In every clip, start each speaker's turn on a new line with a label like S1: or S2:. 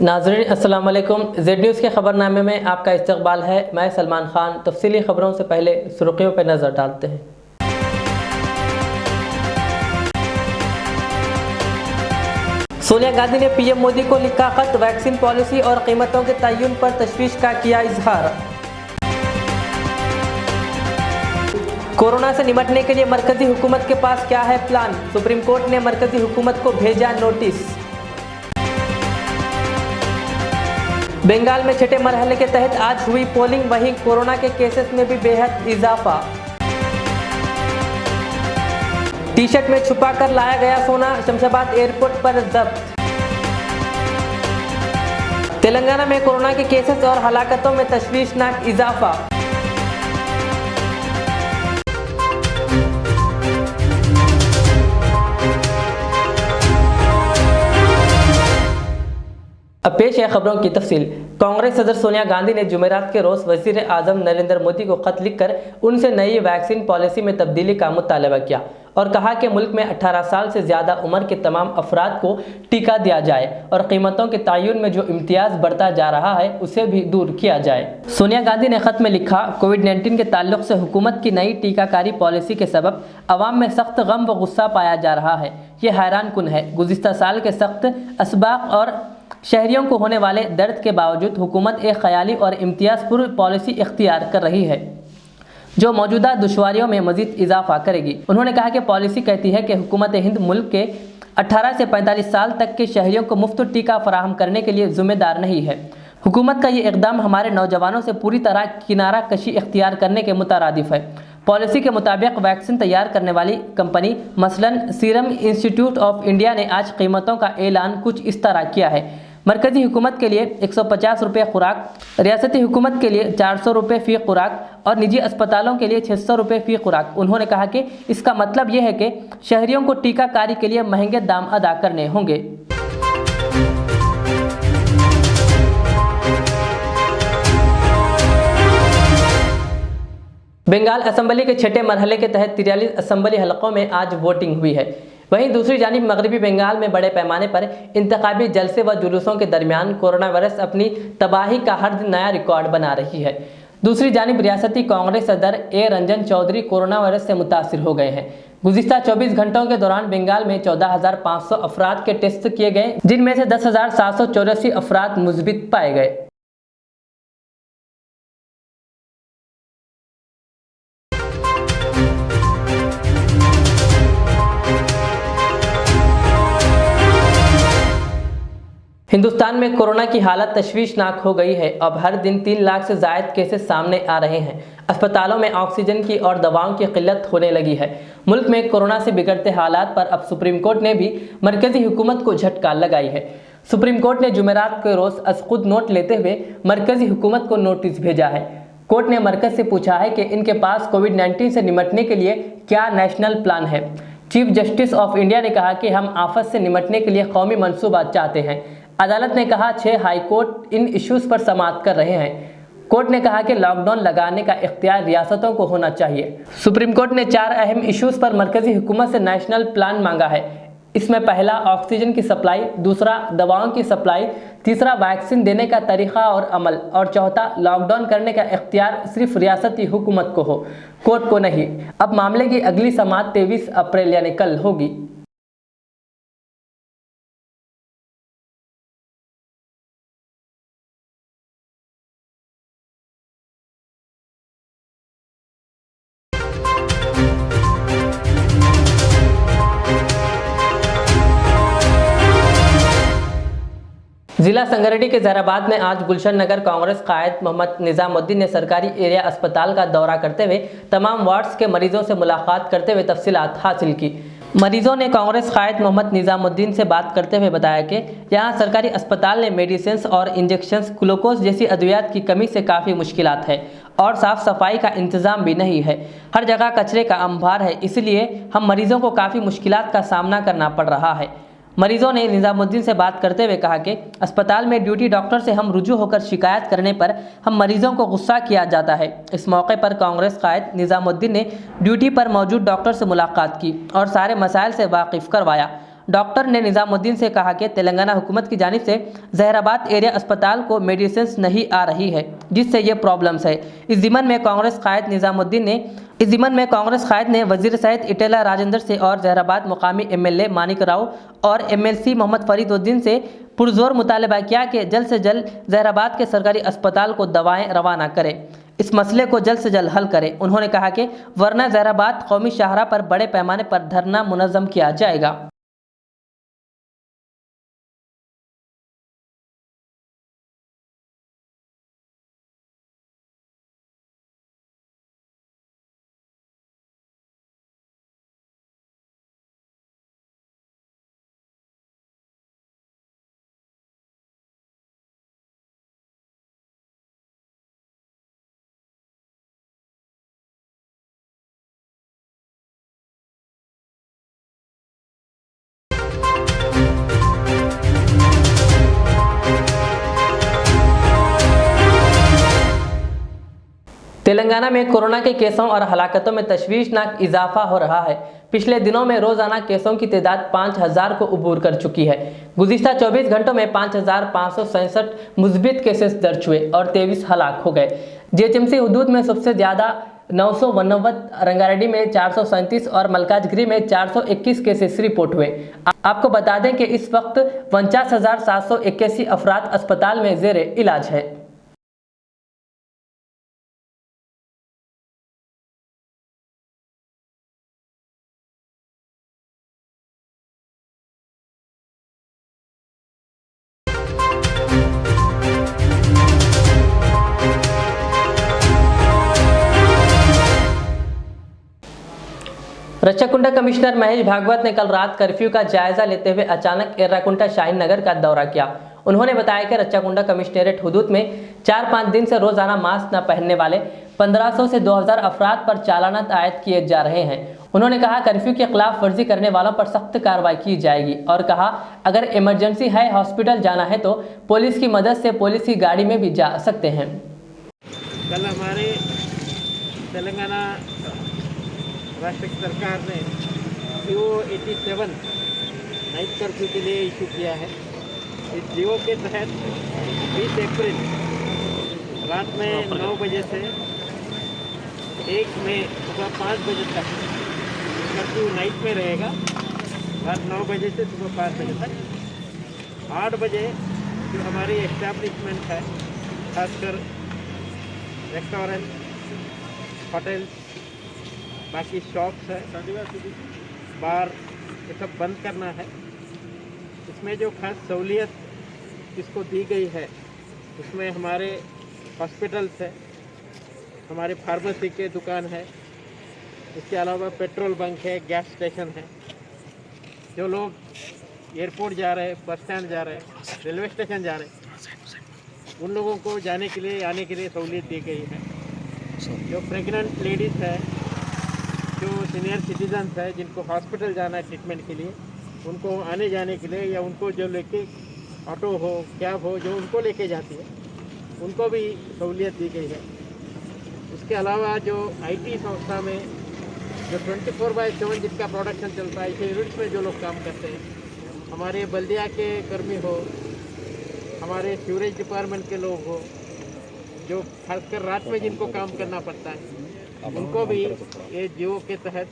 S1: नाज़रीन अस्सलाम वालेकुम। जेड न्यूज़ के ख़बरनामे में आपका इस्तकबाल है। मैं सलमान खान। तफसीली ख़बरों से पहले सुर्खियों पर नज़र डालते हैं। सोनिया गांधी ने पीएम मोदी को लिखा खत, वैक्सीन पॉलिसी और कीमतों के तयन पर तशवीश का किया इजहार। कोरोना से निपटने के लिए मरकजी हुकूमत के पास क्या है प्लान, सुप्रीम कोर्ट ने मरकजी हुकूमत को भेजा नोटिस। बंगाल में छठे मरहले के तहत आज हुई पोलिंग, वहीं कोरोना के केसेस में भी बेहद इजाफा। टी शर्ट में छुपा कर लाया गया सोना शमशाबाद एयरपोर्ट पर जब्त। तेलंगाना में कोरोना के केसेस और हलाकतों में तशवीशनाक इजाफा। अब पेश है खबरों की तफसील। कांग्रेस सदर सोनिया गांधी ने जुमेरात के रोज़ वज़ीर आज़म नरेंद्र मोदी को खत लिखकर उनसे नई वैक्सीन पॉलिसी में तब्दीली का मुतालबा किया और कहा कि मुल्क में 18 साल से ज़्यादा उम्र के तमाम अफराद को टीका दिया जाए और कीमतों के तयन में जो इम्तियाज़ बढ़ता जा रहा है उसे भी दूर किया जाए। सोनिया गांधी ने खत में लिखा, कोविड-19 के ताल्लुक से हुकूमत की नई टीकाकारी पॉलिसी के सबब अवाम में सख्त गम व गुस्सा पाया जा रहा है। ये हैरान कुन है। गुज़िश्ता साल के सख्त असबाक और शहरियों को होने वाले दर्द के बावजूद हुकूमत एक ख्याली और इम्तियाज़पूर्ण पॉलिसी इख्तियार कर रही है जो मौजूदा दुश्वारियों में मज़ीद इजाफा करेगी। उन्होंने कहा कि पॉलिसी कहती है कि हुकूमत हिंद मुल्क के 18 से 45 साल तक के शहरियों को मुफ्त टीका फराहम करने के लिए ज़िम्मेदार नहीं है। हुकूमत का ये इक़दाम हमारे नौजवानों से पूरी तरह किनारा कशी इख्तियार करने के मुतरादिफ है। पॉलिसी के मुताबिक वैक्सीन तैयार करने वाली कंपनी मसलन सीरम इंस्टीट्यूट ऑफ इंडिया ने आज कीमतों का ऐलान कुछ इस तरह किया है। मरकजी हुकूमत के लिए 150 रुपये खुराक, रियासती हुकूमत के लिए 400 रुपये फ़ी खुराक और निजी अस्पतालों के लिए 600 रुपये फ़ी खुराक। उन्होंने कहा कि इसका मतलब यह है कि शहरियों को टीकाकारी के लिए महंगे दाम अदा करने होंगे। बंगाल असम्बली के छठे मरहले के तहत 43 असम्बली हलकों में आज वोटिंग हुई है। वहीं दूसरी जानिब मगरबी बंगाल में बड़े पैमाने पर इंतखाबी जलसे व जुलूसों के दरमियान कोरोना वायरस अपनी तबाही का हर दिन नया रिकॉर्ड बना रही है। दूसरी जानिब रियासती कांग्रेस सदर ए रंजन चौधरी कोरोना वायरस से मुतासिर हो गए हैं। गुज़िश्ता 24 घंटों के दौरान बंगाल में 14,500 अफराद के टेस्ट किए गए, जिनमें से 10,784 अफराद मुस्बित पाए गए। हिंदुस्तान में कोरोना की हालत तशवीशनाक हो गई है। अब हर दिन 3 लाख से ज़ायद केसेस सामने आ रहे हैं। अस्पतालों में ऑक्सीजन की और दवाओं की किल्लत होने लगी है। मुल्क में कोरोना से बिगड़ते हालात पर अब सुप्रीम कोर्ट ने भी मरकजी हुकूमत को झटका लगाई है। सुप्रीम कोर्ट ने जुमेरात के रोज़ खुद नोट लेते हुए मरकजी हुकूमत को नोटिस भेजा है। कोर्ट ने मरकज से पूछा है कि इनके पास कोविड-19 से निपटने के लिए क्या नेशनल प्लान है। चीफ जस्टिस ऑफ इंडिया ने कहा कि हम आफत से निपटने के लिए कौमी मनसूबा चाहते हैं। अदालत ने कहा 6 हाई कोर्ट इन इश्यूज़ पर समाअत कर रहे हैं। कोर्ट ने कहा कि लॉकडाउन लगाने का इख्तियार रियासतों को होना चाहिए। सुप्रीम कोर्ट ने 4 अहम इश्यूज़ पर मरकजी हुकूमत से नेशनल प्लान मांगा है। इसमें पहला ऑक्सीजन की सप्लाई, दूसरा दवाओं की सप्लाई, तीसरा वैक्सीन देने का तरीक़ा और अमल और चौथा लॉकडाउन करने का इख्तियार सिर्फ रियासती हुकूमत को हो, कोर्ट को नहीं। अब मामले की अगली समाअत 23 अप्रैल यानी कल होगी। जिला संगारेड्डी के जहराबाद में आज गुलशन नगर कांग्रेस कायद मोहम्मद निजामुद्दीन ने सरकारी एरिया अस्पताल का दौरा करते हुए तमाम वार्ड्स के मरीजों से मुलाकात करते हुए तफसीलात हासिल की। मरीजों ने कांग्रेस कायद मोहम्मद निजामुद्दीन से बात करते हुए बताया कि यहाँ सरकारी अस्पताल में मेडिसिन और इंजेक्शंस, ग्लूकोज जैसी अद्वियात की कमी से काफ़ी मुश्किलात है और साफ़ सफाई का इंतज़ाम भी नहीं है। हर जगह कचरे का अंबार है, इसलिए हम मरीजों को काफ़ी मुश्किलात का सामना करना पड़ रहा है। मरीजों ने निजामुद्दीन से बात करते हुए कहा कि अस्पताल में ड्यूटी डॉक्टर से हम रुजू होकर शिकायत करने पर हम मरीजों को गुस्सा किया जाता है। इस मौके पर कांग्रेस कायद निजामुद्दीन ने ड्यूटी पर मौजूद डॉक्टर से मुलाकात की और सारे मसाइल से वाकिफ़ करवाया। डॉक्टर ने निजामुद्दीन से कहा कि तेलंगाना हुकूमत की जानिब से जहराबाद एरिया अस्पताल को मेडिसिन नहीं आ रही है, जिससे ये प्रॉब्लम्स है। इस ज़िमन में कांग्रेस कायद ने वजीर सहित इटेला राजेंद्र से और जहराबाद मुकामी MLA मानिक राव और MLC मोहम्मद फरीदुद्दीन से पुरजोर मुतालबा किया कि जल्द से जल्द जहराबाद के सरकारी अस्पताल को दवाएं रवाना करें, इस मसले को जल्द से जल्द हल करें। उन्होंने कहा कि वरना जहराबाद कौमी शाहरा पर बड़े पैमाने पर धरना मुनज़्ज़म किया जाएगा। तेलंगाना में कोरोना के केसों और हलाकतों में तशवीशनाक इजाफा हो रहा है। पिछले दिनों में रोजाना केसों की तादाद 5000 को अबूर कर चुकी है। गुज़िश्ता 24 घंटों में 5567 मुस्बित केसेस दर्ज हुए और 23 हलाक हो गए। GHMC हदूद में सबसे ज़्यादा 989, रंगारेड्डी में 437 और मलकाजगिरी में 421 केसेस रिपोर्ट हुए। आपको बता दें कि इस वक्त 49,781 अफराद अस्पताल में ज़ेरे इलाज है। रच्चाकुंडा कमिश्नर महेश भागवत ने कल रात कर्फ्यू का जायजा लेते हुए अचानक एर्राकुंटा शाहीन नगर का दौरा किया। उन्होंने बताया कि रच्चाकुंडा कमिश्नरेट हुदूद में 4-5 दिन से रोजाना मास्क न पहनने वाले 1500 से 2000 अफराद पर चालानात आयद किए जा रहे हैं। उन्होंने कहा कर्फ्यू की खिलाफ वर्जी करने वालों पर सख्त कार्रवाई की जाएगी और कहा अगर इमरजेंसी है, हॉस्पिटल जाना है तो पुलिस की मदद से पुलिस की गाड़ी में भी जा सकते हैं।
S2: कल हमारे तेलंगाना राष्ट्र सरकार ने CO 87 नाइट कर्फ्यू के लिए इशू किया है। इस जियो के तहत 20 अप्रैल रात में 9 बजे से 1 मई सुबह 5 बजे तक कर्फ्यू नाइट में रहेगा। रात 9 बजे से सुबह 5 बजे तक 8 बजे जो हमारी एस्टैब्लिशमेंट है, खासकर रेस्टोरेंट, होटल, बाकी शॉप्स है, बार, ये सब बंद करना है। इसमें जो खास सहूलियत इसको दी गई है उसमें हमारे हॉस्पिटल्स है, हमारे फार्मेसी के दुकान है, इसके अलावा पेट्रोल बंक है, गैस स्टेशन है। जो लोग एयरपोर्ट जा रहे हैं, बस स्टैंड जा रहे हैं, रेलवे स्टेशन जा रहे हैं, उन लोगों को जाने के लिए आने के लिए सहूलियत दी गई है। जो प्रेग्नेंट लेडीज़ है, जो सीनियर सिटीजन्स है, जिनको हॉस्पिटल जाना है ट्रीटमेंट के लिए, उनको आने जाने के लिए या उनको जो लेके ऑटो हो, कैब हो, जो उनको लेके जाती है, उनको भी सहूलियत दी गई है। उसके अलावा जो IT संस्था में जो 24/7 जिनका प्रोडक्शन चलता है, इसे यूनिट्स में जो लोग काम करते हैं, हमारे बल्दिया के कर्मी हो, हमारे सीवरेज डिपार्टमेंट के लोग हो, जो खासकर रात में जिनको काम करना पड़ता है, उनको भी ये जियो के तहत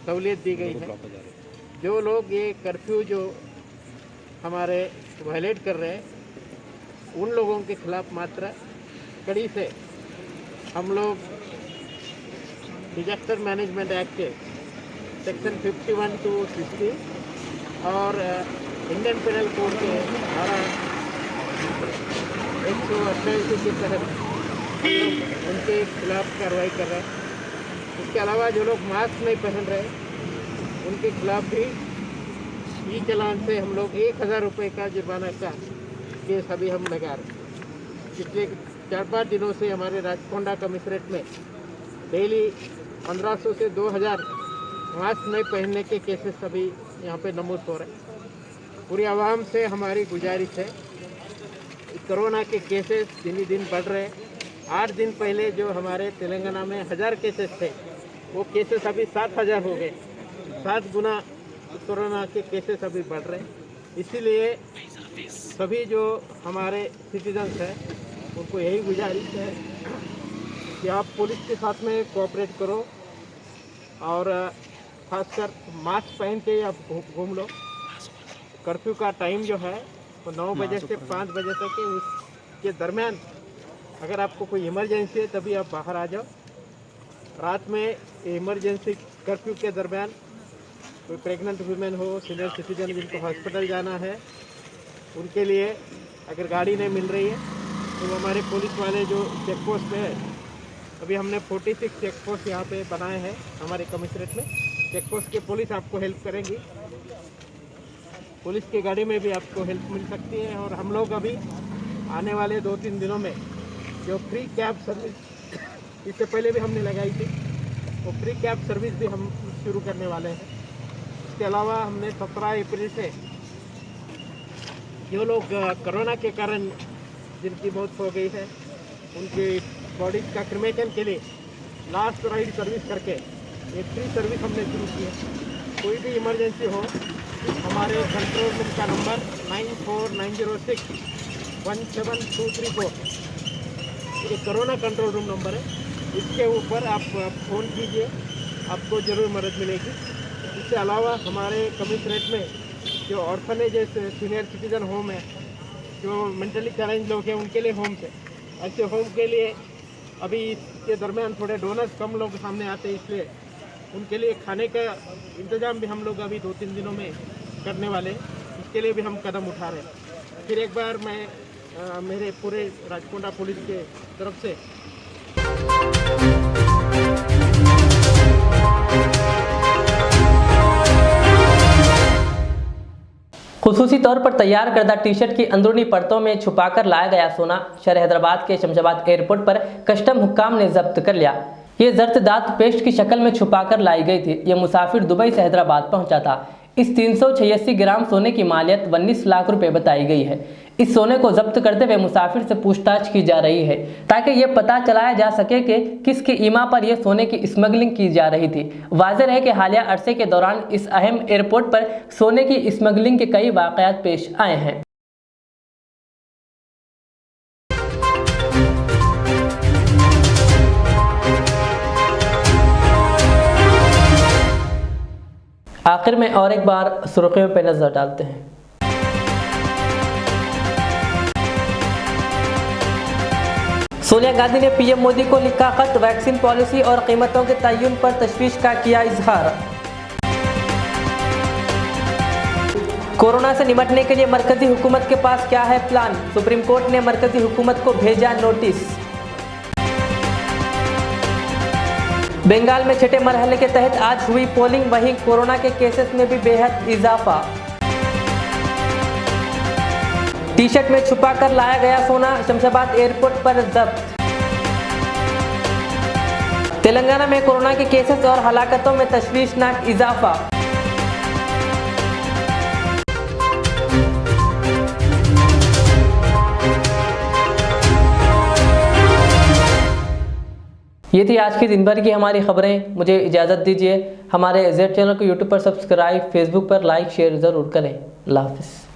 S2: सहूलियत दी गई है। जो लोग ये कर्फ्यू जो हमारे वायलेट कर रहे हैं, उन लोगों के खिलाफ मात्र कड़ी से हम लोग डिजास्टर मैनेजमेंट एक्ट के सेक्शन 51 to 60 और इंडियन पेनल कोड के धारा 188 के तहत हम लोग उनके खिलाफ कार्रवाई कर रहे हैं। इसके अलावा जो लोग मास्क नहीं पहन रहे, उनके खिलाफ भी ई-चालान से हम लोग 1000 रुपये का जुर्माना का केस अभी हम लगा रहे हैं। पिछले 4-5 दिनों से हमारे राचकोंडा कमिश्नरेट में डेली 1500 से 2000 मास्क नहीं पहनने के केसेस अभी यहाँ पे नमूद हो रहे हैं। पूरी आवाम से हमारी गुजारिश है, कोरोना के केसेस दिन दिन बढ़ रहे हैं। 8 दिन पहले जो हमारे तेलंगाना में 1000 केसेस थे, वो केसेस अभी 7000 हो गए। 7 गुना कोरोना के केसेस अभी बढ़ रहे हैं, इसीलिए सभी जो हमारे सिटीजन्स हैं उनको यही गुजारिश है कि आप पुलिस के साथ में कोऑपरेट करो और खासकर मास्क पहन के ही आप घूम लो। कर्फ्यू का टाइम जो है वो 9 बजे से 5 बजे तक है, उसके दरमियान अगर आपको कोई इमरजेंसी है तभी आप बाहर आ जाओ। रात में इमरजेंसी कर्फ्यू के दरमियान कोई प्रेग्नेंट वुमेन हो, सीनियर सिटीजन जिनको हॉस्पिटल जाना है, उनके लिए अगर गाड़ी नहीं मिल रही है तो हमारे पुलिस वाले जो चेक पोस्ट पे है, अभी हमने 46 चेक पोस्ट यहाँ पे बनाए हैं हमारे कमिश्नरेट में। चेक पोस्ट के पुलिस आपको हेल्प करेंगी, पुलिस की गाड़ी में भी आपको हेल्प मिल सकती है। और हम लोग अभी आने वाले 2-3 दिनों में जो फ्री कैब सर्विस इससे पहले भी हमने लगाई थी, वो फ्री कैब सर्विस भी हम शुरू करने वाले हैं। इसके अलावा हमने 17 अप्रैल से जो लोग कोरोना के कारण जिनकी मौत हो गई है उनकी बॉडी का क्रिमेशन के लिए लास्ट राइड सर्विस करके एक फ्री सर्विस हमने शुरू की है। कोई भी इमरजेंसी हो, हमारे कंट्रोल रूम का नंबर 9490617234 ये कोरोना कंट्रोल रूम नंबर है। इसके ऊपर आप फ़ोन कीजिए, आपको ज़रूर मदद मिलेगी। इसके अलावा हमारे कमिश्नरेट में जो ऑर्फनेजेस, सीनियर सिटीज़न होम है, जो मेंटली चैलेंज लोग हैं उनके लिए होम्स है। ऐसे होम के लिए अभी इसके दरमियान थोड़े डोनर्स कम लोग सामने आते हैं, इसलिए उनके लिए खाने का इंतज़ाम भी हम लोग अभी 2-3 दिनों में करने वाले हैं। इसके लिए भी हम कदम उठा रहे हैं। फिर एक बार मैं मेरे पूरे राजकोंडा पुलिस के तरफ से
S1: खुसूसी तौर पर तैयार करदा टी शर्ट की अंदरूनी परतों में छुपाकर लाया गया सोना शहर हैदराबाद के शमशाबाद एयरपोर्ट पर कस्टम हुक्काम ने जब्त कर लिया। ये जर्दात पेस्ट की शक्ल में छुपाकर लाई गई थी। ये मुसाफिर दुबई से हैदराबाद पहुंचा था। इस 386 ग्राम सोने की मालियत 19 लाख रुपए बताई गई है। इस सोने को जब्त करते हुए मुसाफिर से पूछताछ की जा रही है ताकि ये पता चलाया जा सके कि किसके ईमा पर यह सोने की स्मगलिंग की जा रही थी। वाज़ेह है कि हालिया अरसे के दौरान इस अहम एयरपोर्ट पर सोने की स्मगलिंग के कई वाक़यात पेश आए हैं। आखिर में और एक बार सुर्खियों पर नजर डालते हैं। सोनिया गांधी ने पीएम मोदी को लिखा खत, वैक्सीन पॉलिसी और कीमतों के तयन पर तशवीश का किया इजहार। कोरोना से निपटने के लिए मरकजी हुकूमत के पास क्या है प्लान, सुप्रीम कोर्ट ने मरकजी हुकूमत को भेजा नोटिस। बंगाल में छठे मरहले के तहत आज हुई पोलिंग, वहीं कोरोना के केसेस में भी बेहद इजाफा। टी शर्ट में छुपाकर लाया गया सोना शमशाबाद एयरपोर्ट पर जब्त। तेलंगाना में कोरोना के केसेस और हलाकतों में तशवीशनाक इजाफा। ये थी आज की दिन भर की हमारी खबरें। मुझे इजाज़त दीजिए। हमारे जेड चैनल को यूट्यूब पर सब्सक्राइब, फेसबुक पर लाइक शेयर ज़रूर करें। अल्लाह हाफ़िज़।